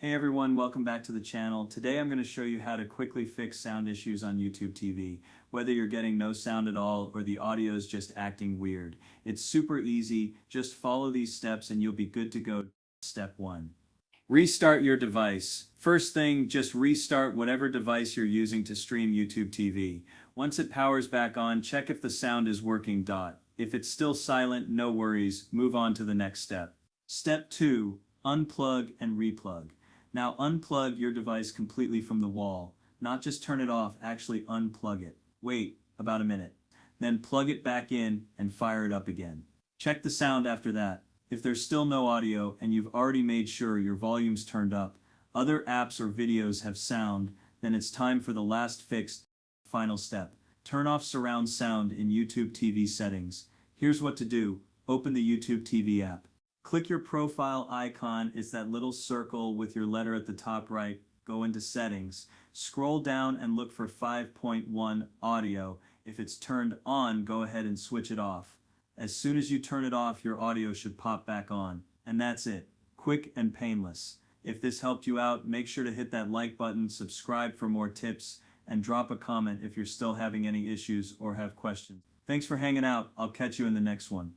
Hey everyone, welcome back to the channel. Today I'm going to show you how to quickly fix sound issues on YouTube TV, whether you're getting no sound at all or the audio is just acting weird. It's super easy, just follow these steps and you'll be good to go. Step 1. Restart your device. First thing, just restart whatever device you're using to stream YouTube TV. Once it powers back on, check if the sound is working. If it's still silent, no worries, move on to the next step. Step 2. Unplug and replug. Now unplug your device completely from the wall. Not just turn it off, actually unplug it. Wait about a minute. Then plug it back in and fire it up again. Check the sound after that. If there's still no audio and you've already made sure your volume's turned up, other apps or videos have sound, then it's time for the last fixed, final step. Turn off surround sound in YouTube TV settings. Here's what to do. Open the YouTube TV app. Click your profile icon, it's that little circle with your letter at the top right. Go into settings. Scroll down and look for 5.1 audio. If it's turned on, go ahead and switch it off. As soon as you turn it off, your audio should pop back on. And that's it. Quick and painless. If this helped you out, make sure to hit that like button, subscribe for more tips, and drop a comment if you're still having any issues or have questions. Thanks for hanging out. I'll catch you in the next one.